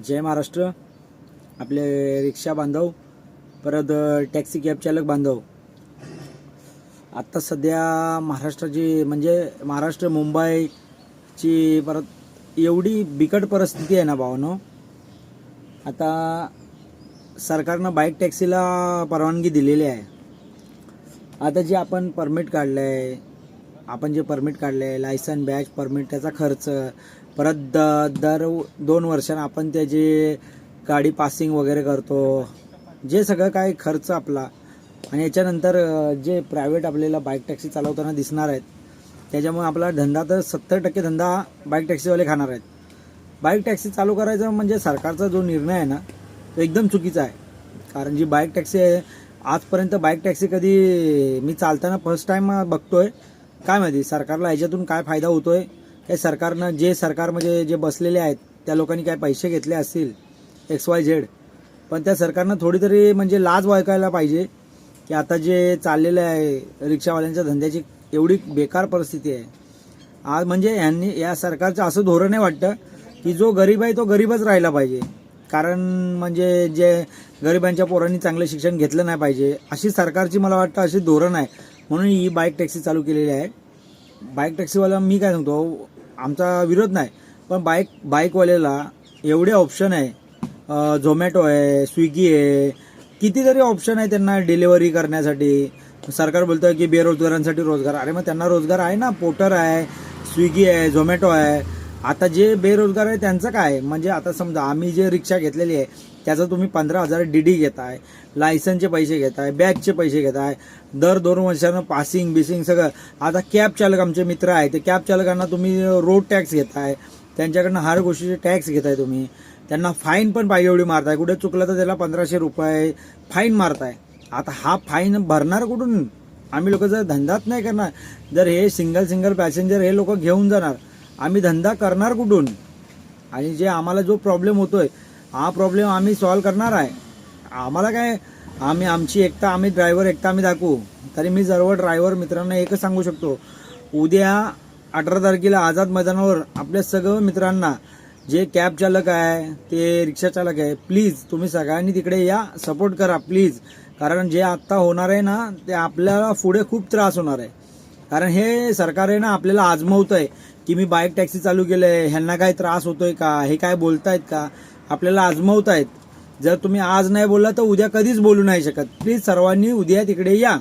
जय महाराष्ट्र. आपले रिक्षा बांधव, परत टॅक्सी कॅब चालक बांधव, आत्ता सध्या महाराष्ट्राची म्हणजे महाराष्ट्र मुंबईची परत एवढी बिकट परिस्थिती आहे ना भावानो. आता सरकारनं बाईक टॅक्सीला परवानगी दिलेली आहे. आता जे आपण परमिट काढलंय, लायसन, बॅच, परमिट, त्याचा खर्च, परत दर 2 वर्षांना आपण त्याची गाडी पासिंग वगैरे करतो, जे सगळं काय खर्च आपला, आणि याच्यानंतर जे प्रायव्हेट आपल्याला बाईक टॅक्सी चालवताना दिसणार आहेत, त्याच्यामुळे आपला धंदा तर 70% धंदा बाईक टॅक्सीवाले खाणार आहेत. बाईक टॅक्सी चालू करायचं म्हणजे सरकारचा जो निर्णय आहे ना, तो एकदम चुकीचा आहे. कारण जी बाईक टॅक्सी आहे, आजपर्यंत बाईक टॅक्सी कधी मी चालताना फर्स्ट टाइम बघतोय. काय माहिती सरकारला याच्यातून काय फायदा होतोय, काय सरकारनं सरकारमध्ये जे बसलेले आहेत त्या लोकांनी काय पैसे घेतले असतील XYZ, पण त्या सरकारनं थोडी तरी म्हणजे लाज वाकायला पाहिजे की आता जे चाललेलं आहे रिक्षावाल्यांच्या धंद्याची एवढी बेकार परिस्थिती आहे आज. म्हणजे या सरकारचं असं धोरण आहे वाटतं की जो गरीब आहे तो गरीबच राहिला पाहिजे. कारण म्हणजे जे गरिबांच्या पोरांनी चांगलं शिक्षण घेतलं नाही पाहिजे, अशी सरकारची मला वाटतं अशी धोरण आहे. म्हणून ही बाईक टॅक्सी चालू केलेली आहे. बाईक टॅक्सीवाला मी काय सांगतो, आमचा विरोध नाही, पण बाईकवाल्याला एवढे ऑप्शन आहे. झोमॅटो आहे, स्विगी आहे, कितीतरी ऑप्शन आहे त्यांना डिलिव्हरी करण्यासाठी. सरकार बोलतं की बेरोजगारांसाठी रोजगार. अरे मग त्यांना रोजगार आहे ना, पोर्टर आहे, स्विगी आहे, झोमॅटो आहे. आता जे बेरोजगार आहे त्यांचं काय, म्हणजे आता समजा आम्ही जे रिक्षा घेतलेली आहे त्याचं तुम्ही 15,000 DD घेताय, लायसनचे पैसे घेताय, बॅगचे पैसे घेताय, दर 2 वर्षानं पासिंग बिसिंग सगळं. आता कॅब चालक आमचे मित्र आहे, ते कॅब चालकांना तुम्ही रोड टॅक्स घेताय, त्यांच्याकडनं हर गोष्टीचे टॅक्स घेताय तुम्ही. त्यांना फाईन पण पाहिजे एवढी मारताय. कुठे चुकलं तर त्याला 1500 रुपये फाईन मारताय. आता हा फाईन भरणार कुठून? आम्ही लोक जर धंदाच नाही करणार, जर हे सिंगल पॅसेंजर हे लोक घेऊन जाणार, आम्ही धंदा करणार कुठून? आणि जे आम्हाला जो प्रॉब्लेम होतोय, हा प्रॉब्लेम आम्ही सॉल्व्ह करणार आहे. आम्हाला काय, आम्ही ड्रायव्हर एकटा आम्ही दाखवू, तरी मी सर्व ड्रायव्हर मित्रांना एकच सांगू शकतो, उद्या 18 तारखेला आझाद मैदानावर आपल्या सगळं मित्रांना, जे कॅब चालक आहे, ते रिक्षा चालक आहे, प्लीज तुम्ही सगळ्यांनी तिकडे या, सपोर्ट करा प्लीज. कारण जे आत्ता होणार आहे ना, ते आपल्याला पुढे खूप त्रास होणार आहे. कारण हे सरकार आहे ना आपल्याला आजमवत आहे की मी बाईक टॅक्सी चालू केलंय, ह्यांना काय त्रास होतोय का, हे काय बोलतायत का, आपल्याला आजमवत आहेत. जर तुम्ही आज नाही बोलला तर उद्या कधीच बोलू नाही शकत. प्लीज सर्वांनी उद्या तिकडे या.